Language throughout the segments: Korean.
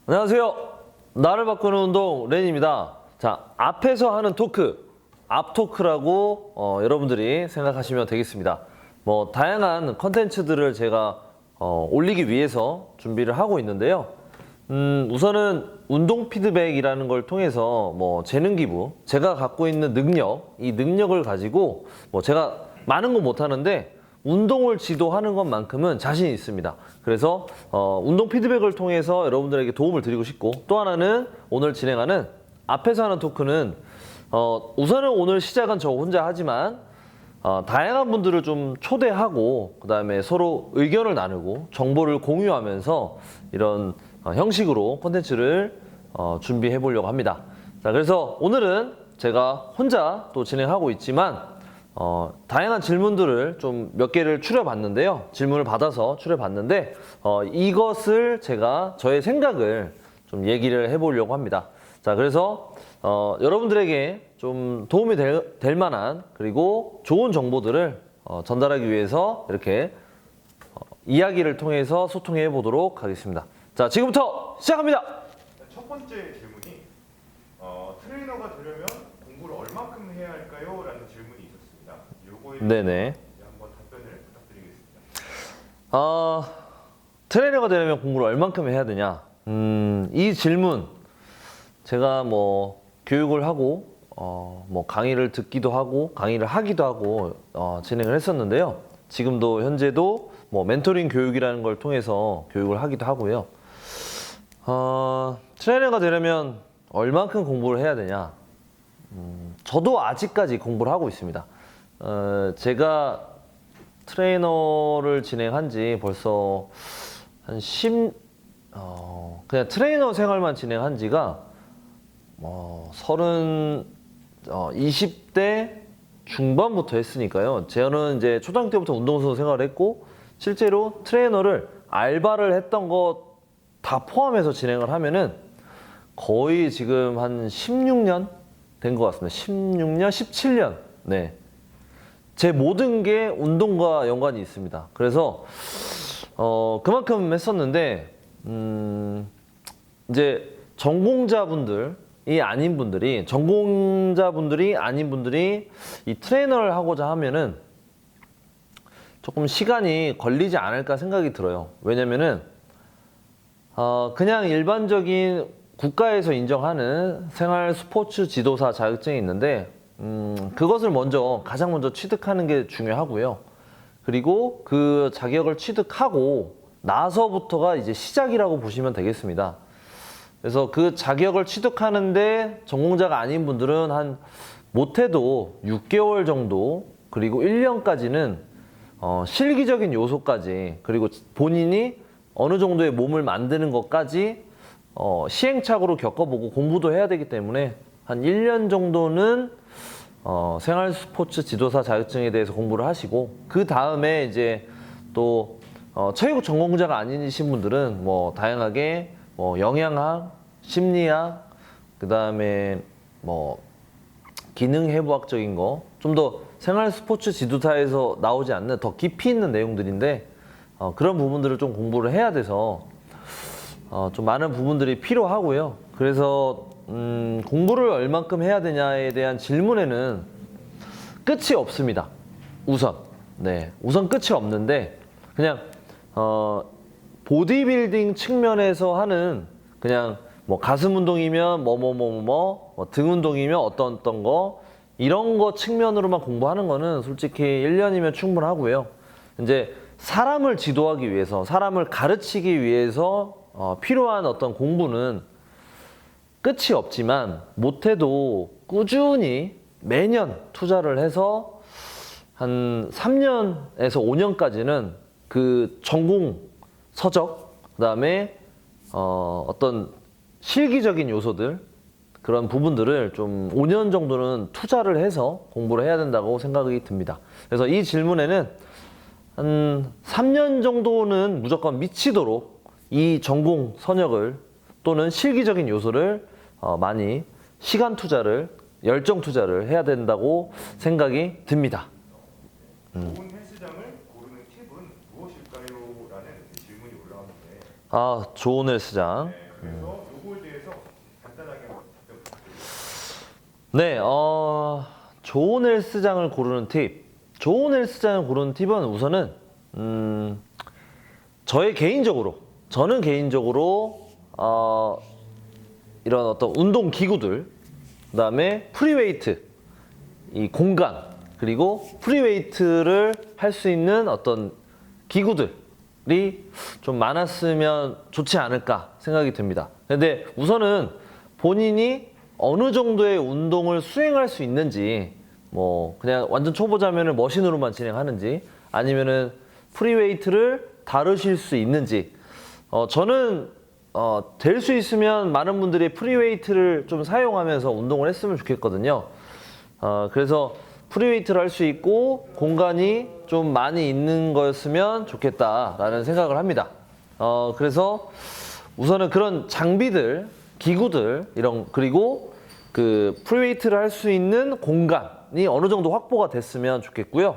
안녕하세요. 나를 바꾸는 운동 렌입니다. 자, 앞에서 하는 토크, 앞토크라고 여러분들이 생각하시면 되겠습니다. 뭐 다양한 컨텐츠들을 제가 올리기 위해서 준비를 하고 있는데요. 우선은 운동 피드백이라는 걸 통해서 뭐 재능 기부, 제가 갖고 있는 능력, 이 능력을 가지고 뭐 제가 많은 건 못하는데 운동을 지도하는 것만큼은 자신이 있습니다. 그래서 운동 피드백을 통해서 여러분들에게 도움을 드리고 싶고, 또 하나는 오늘 진행하는 앞에서 하는 토크는 우선은 오늘 시작은 저 혼자 하지만 다양한 분들을 좀 초대하고 그 다음에 서로 의견을 나누고 정보를 공유하면서 이런 형식으로 콘텐츠를 준비해 보려고 합니다. 자, 그래서 오늘은 제가 혼자 또 진행하고 있지만 다양한 질문들을 좀 몇 개를 추려봤는데요. 질문을 받아서 추려봤는데 이것을 제가 저의 생각을 좀 얘기를 해보려고 합니다. 자, 그래서 여러분들에게 좀 도움이 될 만한 그리고 좋은 정보들을 전달하기 위해서 이렇게 이야기를 통해서 소통해 보도록 하겠습니다. 자, 지금부터 시작합니다. 첫 번째 질문이 트레이너가 되려면 공부를 얼마큼 해야 할까요? 라는 질문이 있었습니다. 요거에 네네. 한번 답변을 부탁드리겠습니다. 트레이너가 되려면 공부를 얼만큼 해야 되냐? 이 질문 제가 뭐 교육을 하고 뭐 강의를 듣기도 하고 강의를 하기도 하고 진행을 했었는데요. 지금도 현재도 뭐 멘토링 교육이라는 걸 통해서 교육을 하기도 하고요. 트레이너가 되려면 얼만큼 공부를 해야 되냐? 저도 아직까지 공부를 하고 있습니다. 제가 트레이너를 진행한 지 벌써 한 그냥 트레이너 생활만 진행한 지가 20대 중반부터 했으니까요. 저는 이제 초등학교 때부터 운동선수 생활을 했고, 실제로 트레이너를 알바를 했던 것 다 포함해서 진행을 하면은 거의 지금 한 16년 된 것 같습니다. 16년, 17년. 네. 제 모든 게 운동과 연관이 있습니다. 그래서 그만큼 했었는데 이제 전공자분들이 아닌 분들이 이 트레이너를 하고자 하면은 조금 시간이 걸리지 않을까 생각이 들어요. 왜냐면은 그냥 일반적인 국가에서 인정하는 생활 스포츠 지도사 자격증이 있는데 그것을 가장 먼저 취득하는 게 중요하고요. 그리고 그 자격을 취득하고 나서부터가 이제 시작이라고 보시면 되겠습니다. 그래서 그 자격을 취득하는데 전공자가 아닌 분들은 한 못해도 6개월 정도 그리고 1년까지는 실기적인 요소까지 그리고 본인이 어느 정도의 몸을 만드는 것까지 시행착오로 겪어보고 공부도 해야 되기 때문에 한 1년 정도는 생활 스포츠 지도사 자격증에 대해서 공부를 하시고, 그 다음에 이제 또 체육 전공자가 아니신 분들은 뭐 다양하게 뭐 영양학, 심리학, 그 다음에 뭐 기능 해부학적인 거, 좀 더 생활 스포츠 지도사에서 나오지 않는 더 깊이 있는 내용들인데 그런 부분들을 좀 공부를 해야 돼서 좀 많은 부분들이 필요하고요. 그래서 공부를 얼만큼 해야 되냐에 대한 질문에는 끝이 없습니다. 우선 끝이 없는데 그냥 보디빌딩 측면에서 하는 그냥 뭐 가슴 운동이면 등 운동이면 어떤 거 이런 거 측면으로만 공부하는 거는 솔직히 1년이면 충분하고요. 이제 사람을 지도하기 위해서, 사람을 가르치기 위해서 필요한 어떤 공부는 끝이 없지만 못해도 꾸준히 매년 투자를 해서 한 3년에서 5년까지는 그 전공 서적, 그 다음에 어떤 실기적인 요소들, 그런 부분들을 좀 5년 정도는 투자를 해서 공부를 해야 된다고 생각이 듭니다. 그래서 이 질문에는 한 3년 정도는 무조건 미치도록 이 전공 선역을 또는 실기적인 요소를 많이 시간 투자를, 열정 투자를 해야 된다고 생각이 듭니다. 좋은 헬스장을 고르는 팁은 무엇일까요? 라는 질문이 올라왔는데 좋은 헬스장. 그 그래서 요거에 대해서 간단하게 한번 답변 부탁드립니다. 네, 좋은 헬스장을 고르는 팁. 좋은 헬스장을 고르는 팁은 우선은 저는 개인적으로 이런 어떤 운동 기구들, 그다음에 프리웨이트, 이 공간, 그리고 프리웨이트를 할 수 있는 어떤 기구들이 좀 많았으면 좋지 않을까 생각이 듭니다. 근데 우선은 본인이 어느 정도의 운동을 수행할 수 있는지, 뭐 그냥 완전 초보자면은 머신으로만 진행하는지, 아니면은 프리웨이트를 다루실 수 있는지. 저는 될 수 있으면 많은 분들이 프리웨이트를 좀 사용하면서 운동을 했으면 좋겠거든요. 그래서 프리웨이트를 할 수 있고 공간이 좀 많이 있는 거였으면 좋겠다라는 생각을 합니다. 그래서 우선은 그런 장비들, 기구들, 그리고 그 프리웨이트를 할 수 있는 공간이 어느 정도 확보가 됐으면 좋겠고요.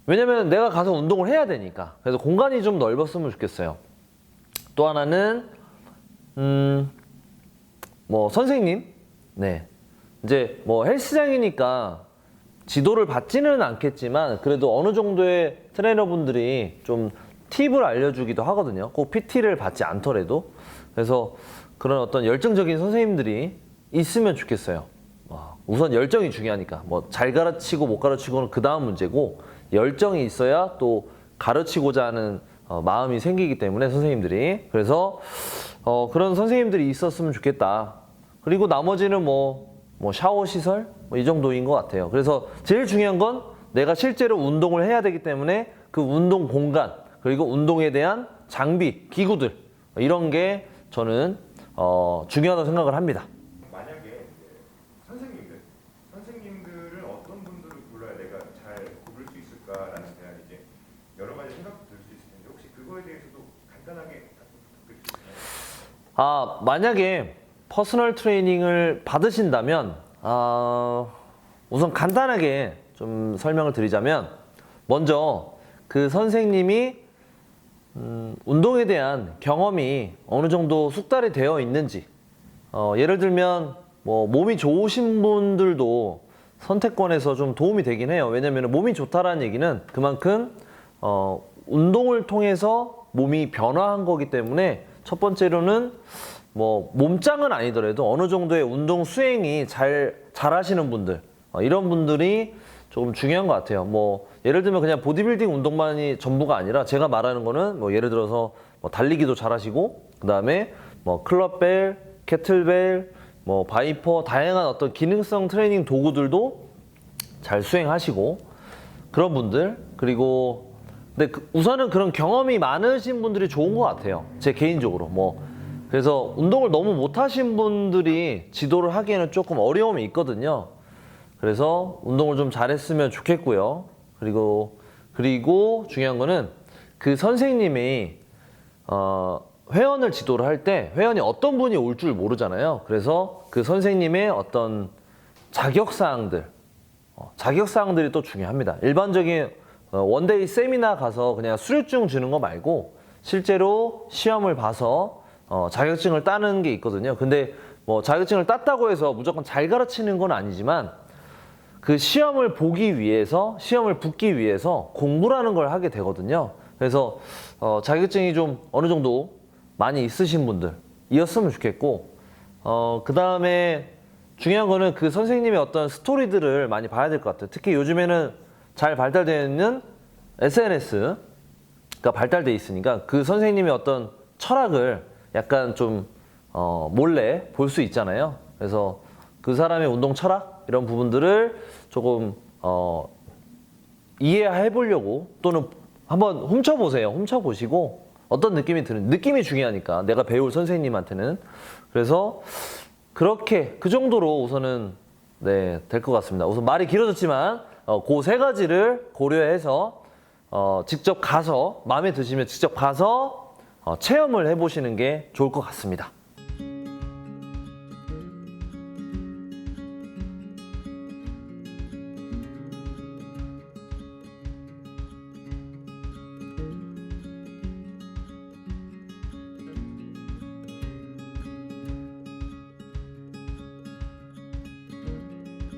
왜냐면 내가 가서 운동을 해야 되니까. 그래서 공간이 좀 넓었으면 좋겠어요. 또 하나는 뭐 선생님, 네, 이제 뭐 헬스장이니까 지도를 받지는 않겠지만 그래도 어느 정도의 트레이너분들이 좀 팁을 알려주기도 하거든요. 꼭 PT를 받지 않더라도. 그래서 그런 어떤 열정적인 선생님들이 있으면 좋겠어요. 우선 열정이 중요하니까. 뭐 잘 가르치고 못 가르치고는 그 다음 문제고, 열정이 있어야 또 가르치고자 하는 마음이 생기기 때문에 선생님들이. 그래서 그런 선생님들이 있었으면 좋겠다. 그리고 나머지는 뭐 샤워 시설 이 정도인 것 같아요. 그래서 제일 중요한 건 내가 실제로 운동을 해야 되기 때문에 그 운동 공간, 그리고 운동에 대한 장비, 기구들, 이런 게 저는 중요하다고 생각을 합니다. 만약에 선생님들은 어떤 분들을 골라야 내가 잘 고를 수 있을까라는 대한 이제 여러 가지 생각도 들 수 있을 텐데 혹시 그거에 대해서도 간단하게 답변 부탁드릴게요. 만약에 퍼스널 트레이닝을 받으신다면 우선 간단하게 좀 설명을 드리자면, 먼저 그 선생님이 운동에 대한 경험이 어느 정도 숙달이 되어 있는지, 예를 들면 뭐 몸이 좋으신 분들도 선택권에서 좀 도움이 되긴 해요. 왜냐면 몸이 좋다라는 얘기는 그만큼 운동을 통해서 몸이 변화한 거기 때문에, 첫 번째로는 뭐 몸짱은 아니더라도 어느 정도의 운동 수행이 잘 하시는 분들, 이런 분들이 조금 중요한 것 같아요. 뭐 예를 들면 그냥 보디빌딩 운동만이 전부가 아니라, 제가 말하는 거는 뭐 예를 들어서 뭐 달리기도 잘하시고, 그 다음에 뭐 클럽벨, 캐틀벨, 뭐 바이퍼, 다양한 어떤 기능성 트레이닝 도구들도 잘 수행하시고, 그런 분들. 그리고 근데 우선은 그런 경험이 많으신 분들이 좋은 것 같아요. 제 개인적으로. 그래서 운동을 너무 못하신 분들이 지도를 하기에는 조금 어려움이 있거든요. 그래서 운동을 좀 잘했으면 좋겠고요. 그리고 중요한 거는 그 선생님이 회원을 지도를 할 때 회원이 어떤 분이 올 줄 모르잖아요. 그래서 그 선생님의 어떤 자격사항들이 또 중요합니다. 일반적인 원데이 세미나 가서 그냥 수료증 주는 거 말고 실제로 시험을 봐서 자격증을 따는 게 있거든요. 근데 뭐 자격증을 땄다고 해서 무조건 잘 가르치는 건 아니지만, 그 시험을 보기 위해서, 시험을 붙기 위해서 공부라는 걸 하게 되거든요. 그래서 자격증이 좀 어느 정도 많이 있으신 분들이었으면 좋겠고, 그 다음에 중요한 거는 그 선생님의 어떤 스토리들을 많이 봐야 될 것 같아요. 특히 요즘에는 잘 발달되어 있는 SNS가 발달되어 있으니까 그 선생님의 어떤 철학을 약간 좀 몰래 볼 수 있잖아요. 그래서 그 사람의 운동 철학, 이런 부분들을 조금 이해해 보려고, 또는 한번 훔쳐보세요. 훔쳐보시고 어떤 느낌이 중요하니까, 내가 배울 선생님한테는. 그래서 그 정도로 우선은 될 것 같습니다. 우선 말이 길어졌지만 그 세 가지를 고려해서 직접 가서, 마음에 드시면 직접 가서 체험을 해보시는 게 좋을 것 같습니다.